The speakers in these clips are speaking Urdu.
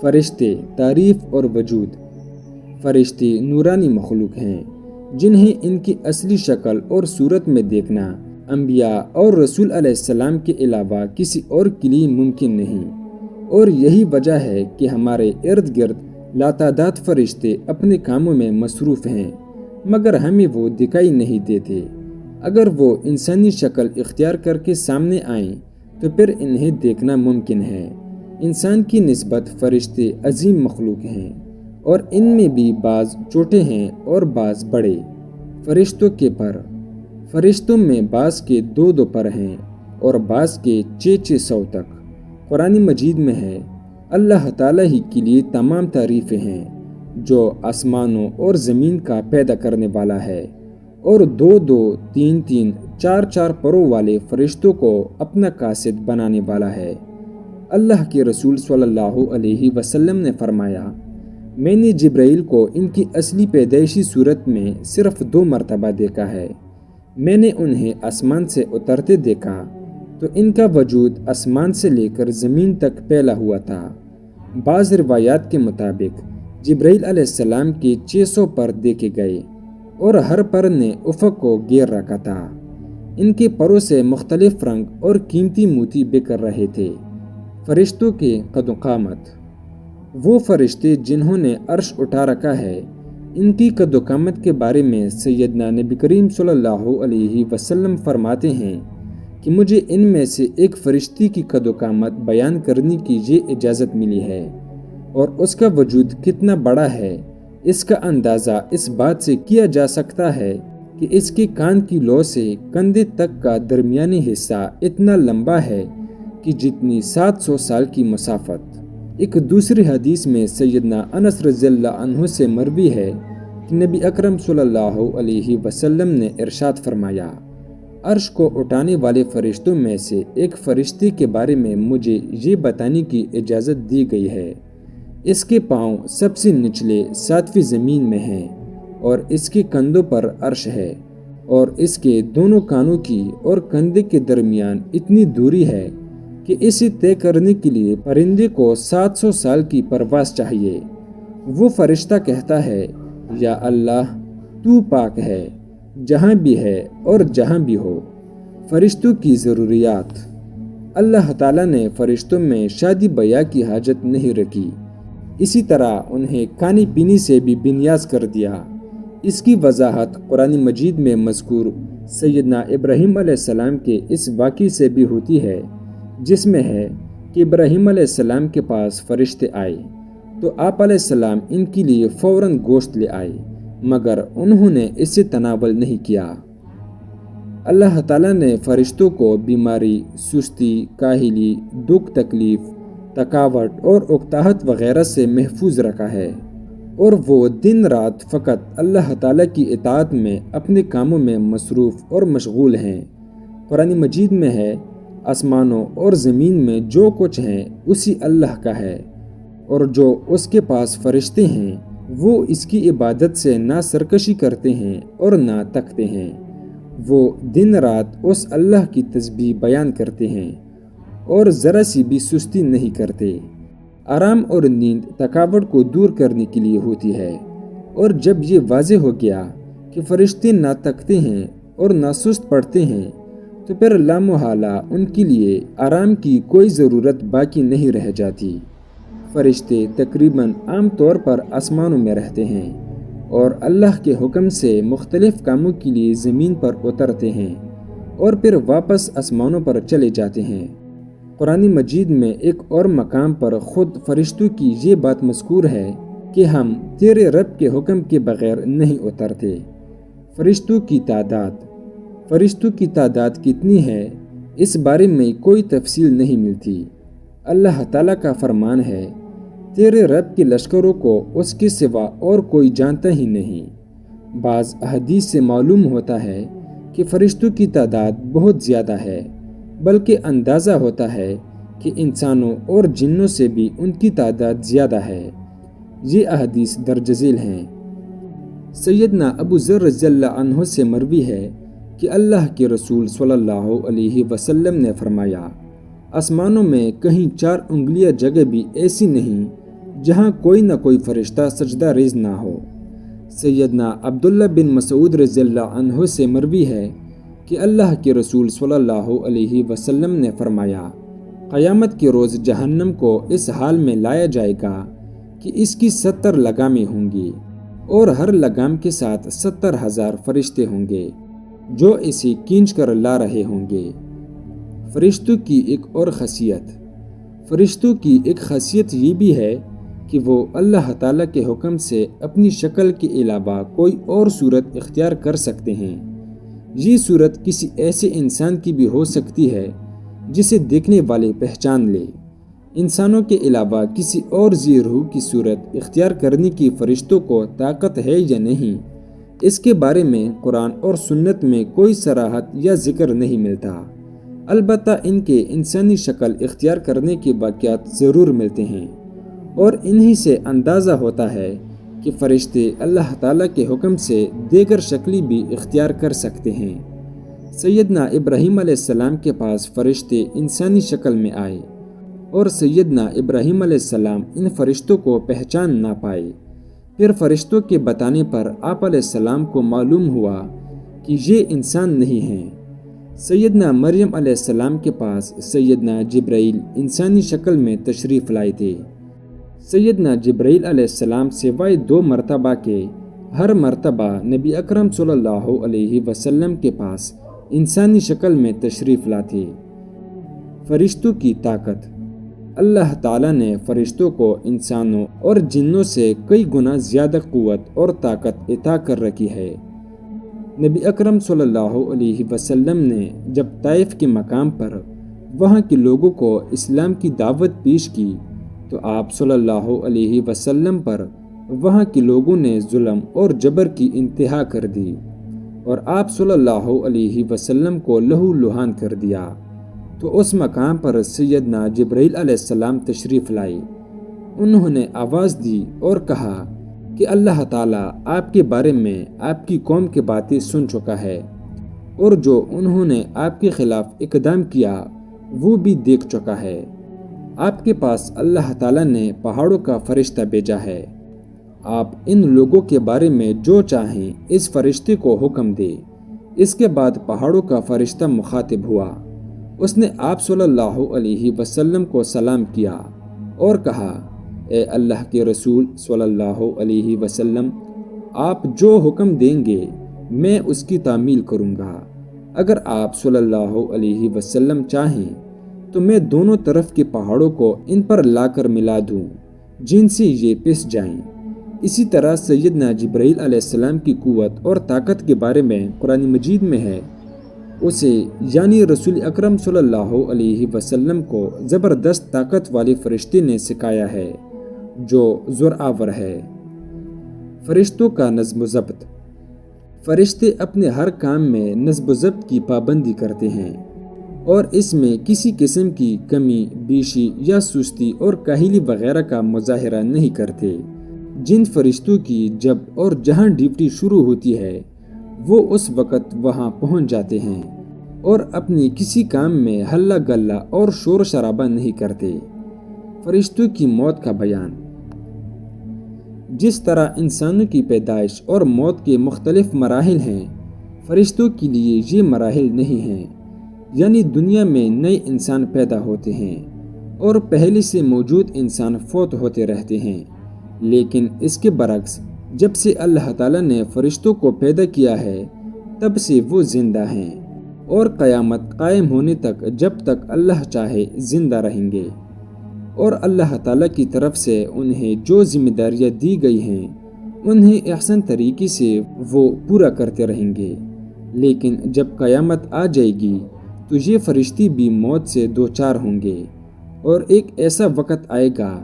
فرشتے تعریف اور وجود۔ فرشتے نورانی مخلوق ہیں جنہیں ان کی اصلی شکل اور صورت میں دیکھنا انبیاء اور رسول علیہ السلام کے علاوہ کسی اور کے لیے ممکن نہیں، اور یہی وجہ ہے کہ ہمارے ارد گرد لاتعداد فرشتے اپنے کاموں میں مصروف ہیں، مگر ہمیں وہ دکھائی نہیں دیتے۔ اگر وہ انسانی شکل اختیار کر کے سامنے آئیں تو پھر انہیں دیکھنا ممکن ہے۔ انسان کی نسبت فرشتے عظیم مخلوق ہیں، اور ان میں بھی بعض چھوٹے ہیں اور بعض بڑے۔ فرشتوں کے پر، فرشتوں میں بعض کے 2 پر ہیں اور بعض کے 600 تک۔ قرآن مجید میں ہے، اللہ تعالیٰ ہی کے لیے تمام تعریفیں ہیں جو آسمانوں اور زمین کا پیدا کرنے والا ہے، اور 2 3 4 پروں والے فرشتوں کو اپنا قاصد بنانے والا ہے۔ اللہ کے رسول صلی اللہ علیہ وسلم نے فرمایا، میں نے جبرائیل کو ان کی اصلی پیدائشی صورت میں صرف 2 مرتبہ دیکھا ہے۔ میں نے انہیں آسمان سے اترتے دیکھا تو ان کا وجود آسمان سے لے کر زمین تک پھیلا ہوا تھا۔ بعض روایات کے مطابق جبرائیل علیہ السلام کے 600 پر دیکھے گئے، اور ہر پر نے افق کو گھیر رکھا تھا۔ ان کے پروں سے مختلف رنگ اور قیمتی موتی بکھر رہے تھے۔ فرشتوں کے قد و قامت۔ وہ فرشتے جنہوں نے عرش اٹھا رکھا ہے، ان کی قد و قامت کے بارے میں سیدنا نبی کریم صلی اللہ علیہ وسلم فرماتے ہیں کہ مجھے ان میں سے ایک فرشتے کی قد و قامت بیان کرنے کی یہ اجازت ملی ہے، اور اس کا وجود کتنا بڑا ہے اس کا اندازہ اس بات سے کیا جا سکتا ہے کہ اس کے کان کی لو سے کندھے تک کا درمیانی حصہ اتنا لمبا ہے کہ جتنی 700 سال کی مسافت۔ ایک دوسری حدیث میں سیدنا انس رضی اللہ عنہ سے مروی ہے کہ نبی اکرم صلی اللہ علیہ وسلم نے ارشاد فرمایا، عرش کو اٹھانے والے فرشتوں میں سے ایک فرشتے کے بارے میں مجھے یہ بتانے کی اجازت دی گئی ہے، اس کے پاؤں سب سے نچلے 7ویں زمین میں ہیں، اور اس کے کندھوں پر عرش ہے، اور اس کے دونوں کانوں کی اور کندھے کے درمیان اتنی دوری ہے کہ اسے طے کرنے کے لیے پرندے کو 700 سال کی پرواز چاہیے۔ وہ فرشتہ کہتا ہے، یا اللہ تو پاک ہے، جہاں بھی ہے اور جہاں بھی ہو۔ فرشتوں کی ضروریات۔ اللہ تعالیٰ نے فرشتوں میں شادی بیاہ کی حاجت نہیں رکھی، اسی طرح انہیں کھانے پینے سے بھی بے نیاز کر دیا۔ اس کی وضاحت قرآن مجید میں مذکور سیدنا ابراہیم علیہ السلام کے اس واقعے سے بھی ہوتی ہے، جس میں ہے کہ ابراہیم علیہ السلام کے پاس فرشتے آئے تو آپ علیہ السلام ان کے لیے فوراً گوشت لے آئے، مگر انہوں نے اسے تناول نہیں کیا۔ اللہ تعالیٰ نے فرشتوں کو بیماری، سستی، کاہلی، دکھ تکلیف، تھکاوٹ اور اکتاہٹ وغیرہ سے محفوظ رکھا ہے، اور وہ دن رات فقط اللہ تعالیٰ کی اطاعت میں اپنے کاموں میں مصروف اور مشغول ہیں۔ قرآن مجید میں ہے، آسمانوں اور زمین میں جو کچھ ہے اسی اللہ کا ہے، اور جو اس کے پاس فرشتے ہیں وہ اس کی عبادت سے نہ سرکشی کرتے ہیں اور نہ تھکتے ہیں۔ وہ دن رات اس اللہ کی تسبیح بیان کرتے ہیں اور ذرا سی بھی سستی نہیں کرتے۔ آرام اور نیند تھکاوٹ کو دور کرنے کے لیے ہوتی ہے، اور جب یہ واضح ہو گیا کہ فرشتے نہ تھکتے ہیں اور نہ سست پڑتے ہیں تو پھر لامحالہ ان کے لیے آرام کی کوئی ضرورت باقی نہیں رہ جاتی۔ فرشتے تقریباً عام طور پر آسمانوں میں رہتے ہیں اور اللہ کے حکم سے مختلف کاموں کے لیے زمین پر اترتے ہیں اور پھر واپس آسمانوں پر چلے جاتے ہیں۔ قرآن مجید میں ایک اور مقام پر خود فرشتوں کی یہ بات مذکور ہے کہ ہم تیرے رب کے حکم کے بغیر نہیں اترتے۔ فرشتوں کی تعداد۔ فرشتوں کی تعداد کتنی ہے اس بارے میں کوئی تفصیل نہیں ملتی۔ اللہ تعالیٰ کا فرمان ہے، تیرے رب کے لشکروں کو اس کے سوا اور کوئی جانتا ہی نہیں۔ بعض احادیث سے معلوم ہوتا ہے کہ فرشتوں کی تعداد بہت زیادہ ہے، بلکہ اندازہ ہوتا ہے کہ انسانوں اور جنوں سے بھی ان کی تعداد زیادہ ہے۔ یہ احادیث درج ذیل ہیں۔ سیدنا ابو ذر رضی اللہ عنہ سے مروی ہے کہ اللہ کے رسول صلی اللہ علیہ وسلم نے فرمایا، آسمانوں میں کہیں 4 انگلیاں جگہ بھی ایسی نہیں جہاں کوئی نہ کوئی فرشتہ سجدہ ریز نہ ہو۔ سیدنا عبداللہ بن مسعود رضی اللہ عنہ سے مروی ہے کہ اللہ کے رسول صلی اللہ علیہ وسلم نے فرمایا، قیامت کے روز جہنم کو اس حال میں لایا جائے گا کہ اس کی 70 لگامیں ہوں گی اور ہر لگام کے ساتھ 70,000 فرشتے ہوں گے جو اسے کھینچ کر لا رہے ہوں گے۔ فرشتوں کی ایک اور خاصیت، فرشتوں کی ایک خاصیت یہ بھی ہے کہ وہ اللہ تعالیٰ کے حکم سے اپنی شکل کے علاوہ کوئی اور صورت اختیار کر سکتے ہیں۔ یہ صورت کسی ایسے انسان کی بھی ہو سکتی ہے جسے دیکھنے والے پہچان لے۔ انسانوں کے علاوہ کسی اور ذی روح کی صورت اختیار کرنے کی فرشتوں کو طاقت ہے یا نہیں، اس کے بارے میں قرآن اور سنت میں کوئی صراحت یا ذکر نہیں ملتا۔ البتہ ان کے انسانی شکل اختیار کرنے کے واقعات ضرور ملتے ہیں، اور انہی سے اندازہ ہوتا ہے کہ فرشتے اللہ تعالیٰ کے حکم سے دیگر شکلی بھی اختیار کر سکتے ہیں۔ سیدنا ابراہیم علیہ السلام کے پاس فرشتے انسانی شکل میں آئے، اور سیدنا ابراہیم علیہ السلام ان فرشتوں کو پہچان نہ پائے۔ پھر فرشتوں کے بتانے پر آپ علیہ السلام کو معلوم ہوا کہ یہ انسان نہیں ہیں۔ سیدنا مریم علیہ السلام کے پاس سیدنا جبرائیل انسانی شکل میں تشریف لائے تھے۔ سیدنا جبرائیل علیہ السلام سوائے 2 مرتبہ کے ہر مرتبہ نبی اکرم صلی اللہ علیہ وسلم کے پاس انسانی شکل میں تشریف لاتے۔ فرشتوں کی طاقت، اللہ تعالیٰ نے فرشتوں کو انسانوں اور جنوں سے کئی گنا زیادہ قوت اور طاقت عطا کر رکھی ہے۔ نبی اکرم صلی اللہ علیہ وسلم نے جب طائف کے مقام پر وہاں کے لوگوں کو اسلام کی دعوت پیش کی تو آپ صلی اللہ علیہ وسلم پر وہاں کے لوگوں نے ظلم اور جبر کی انتہا کر دی، اور آپ صلی اللہ علیہ وسلم کو لہو لہان کر دیا۔ تو اس مقام پر سیدنا جبرائیل علیہ السلام تشریف لائے۔ انہوں نے آواز دی اور کہا کہ اللہ تعالیٰ آپ کے بارے میں آپ کی قوم کی باتیں سن چکا ہے، اور جو انہوں نے آپ کے خلاف اقدام کیا وہ بھی دیکھ چکا ہے۔ آپ کے پاس اللہ تعالیٰ نے پہاڑوں کا فرشتہ بھیجا ہے۔ آپ ان لوگوں کے بارے میں جو چاہیں اس فرشتے کو حکم دے۔ اس کے بعد پہاڑوں کا فرشتہ مخاطب ہوا۔ اس نے آپ صلی اللہ علیہ وسلم کو سلام کیا اور کہا، اے اللہ کے رسول صلی اللہ علیہ وسلم، آپ جو حکم دیں گے میں اس کی تعمیل کروں گا۔ اگر آپ صلی اللہ علیہ وسلم چاہیں تو میں دونوں طرف کے پہاڑوں کو ان پر لا کر ملا دوں جن سے یہ پس جائیں۔ اسی طرح سیدنا جبرائیل علیہ السلام کی قوت اور طاقت کے بارے میں قرآن مجید میں ہے، اسے یعنی رسول اکرم صلی اللہ علیہ وسلم کو زبردست طاقت والے فرشتے نے سکھایا ہے جو زورآور ہے۔ فرشتوں کا نظم و ضبط، فرشتے اپنے ہر کام میں نظم و ضبط کی پابندی کرتے ہیں اور اس میں کسی قسم کی کمی بیشی یا سستی اور کاہلی وغیرہ کا مظاہرہ نہیں کرتے۔ جن فرشتوں کی جب اور جہاں ڈیوٹی شروع ہوتی ہے وہ اس وقت وہاں پہنچ جاتے ہیں اور اپنی کسی کام میں ہلہ گلہ اور شور شرابہ نہیں کرتے۔ فرشتوں کی موت کا بیان، جس طرح انسانوں کی پیدائش اور موت کے مختلف مراحل ہیں، فرشتوں کے لیے یہ مراحل نہیں ہیں، یعنی دنیا میں نئے انسان پیدا ہوتے ہیں اور پہلے سے موجود انسان فوت ہوتے رہتے ہیں، لیکن اس کے برعکس جب سے اللہ تعالیٰ نے فرشتوں کو پیدا کیا ہے تب سے وہ زندہ ہیں اور قیامت قائم ہونے تک جب تک اللہ چاہے زندہ رہیں گے، اور اللہ تعالیٰ کی طرف سے انہیں جو ذمہ داریاں دی گئی ہیں انہیں احسن طریقے سے وہ پورا کرتے رہیں گے۔ لیکن جب قیامت آ جائے گی تو یہ فرشتے بھی موت سے دوچار ہوں گے، اور ایک ایسا وقت آئے گا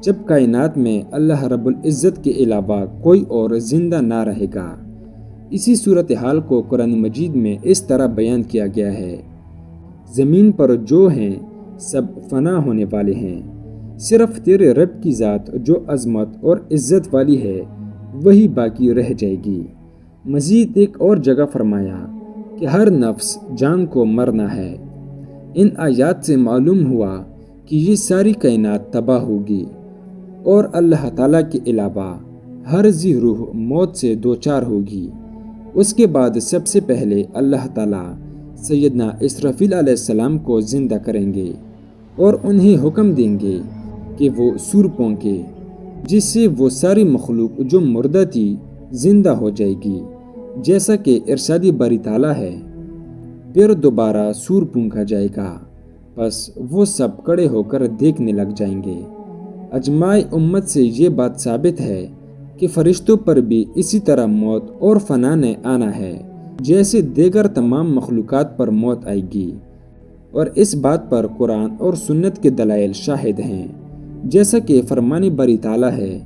جب کائنات میں اللہ رب العزت کے علاوہ کوئی اور زندہ نہ رہے گا۔ اسی صورتحال کو قرآن مجید میں اس طرح بیان کیا گیا ہے، زمین پر جو ہیں سب فنا ہونے والے ہیں، صرف تیرے رب کی ذات جو عظمت اور عزت والی ہے وہی باقی رہ جائے گی۔ مزید ایک اور جگہ فرمایا کہ ہر نفس جان کو مرنا ہے۔ ان آیات سے معلوم ہوا کہ یہ ساری کائنات تباہ ہوگی اور اللہ تعالیٰ کے علاوہ ہر ذی روح موت سے دوچار ہوگی۔ اس کے بعد سب سے پہلے اللہ تعالیٰ سیدنا اسرافیل علیہ السلام کو زندہ کریں گے اور انہیں حکم دیں گے کہ وہ سور پھونکے، جس سے وہ ساری مخلوق جو مردہ تھی زندہ ہو جائے گی، جیسا کہ ارشاد باری تعالیٰ ہے۔ پھر دوبارہ سور پھونکا جائے گا، بس وہ سب کھڑے ہو کر دیکھنے لگ جائیں گے۔ اجماع امت سے یہ بات ثابت ہے کہ فرشتوں پر بھی اسی طرح موت اور فنا نے آنا ہے، جیسے دیگر تمام مخلوقات پر موت آئے گی، اور اس بات پر قرآن اور سنت کے دلائل شاہد ہیں، جیسا کہ فرمان باری تعالیٰ ہے۔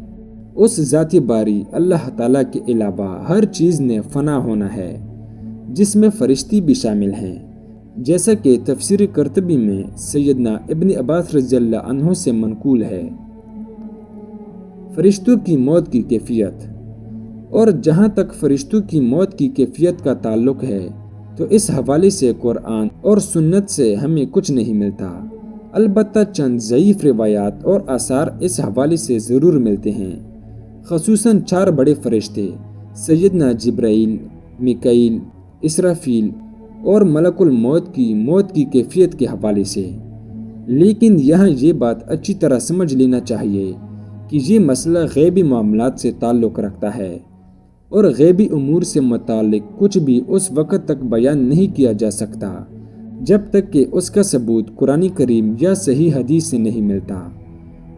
اس ذاتی باری اللہ تعالیٰ کے علاوہ ہر چیز نے فنا ہونا ہے، جس میں فرشتی بھی شامل ہیں، جیسا کہ تفسیر قرطبی میں سیدنا ابن عباس رضی اللہ عنہ سے منقول ہے۔ فرشتوں کی موت کی کیفیت، اور جہاں تک فرشتوں کی موت کی کیفیت کا تعلق ہے تو اس حوالے سے قرآن اور سنت سے ہمیں کچھ نہیں ملتا، البتہ چند ضعیف روایات اور آثار اس حوالے سے ضرور ملتے ہیں، خصوصاً 4 بڑے فرشتے سیدنا جبرائیل، میکائیل، اسرافیل اور ملک الموت کی کیفیت کے حوالے سے۔ لیکن یہاں یہ بات اچھی طرح سمجھ لینا چاہیے کہ یہ مسئلہ غیبی معاملات سے تعلق رکھتا ہے، اور غیبی امور سے متعلق کچھ بھی اس وقت تک بیان نہیں کیا جا سکتا جب تک کہ اس کا ثبوت قرآن کریم یا صحیح حدیث سے نہیں ملتا۔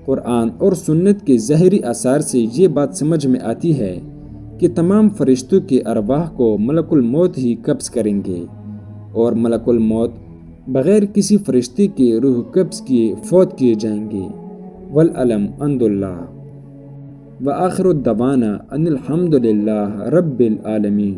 قرآن اور سنت کے ظاہری آثار سے یہ بات سمجھ میں آتی ہے کہ تمام فرشتوں کے ارواح کو ملک الموت ہی قبض کریں گے، اور ملک الموت بغیر کسی فرشتے کے روح قبض کیے فوت کیے جائیں گے۔ والعلم عند اللہ، وآخر الدعوانا ان الحمد للہ رب العالمین۔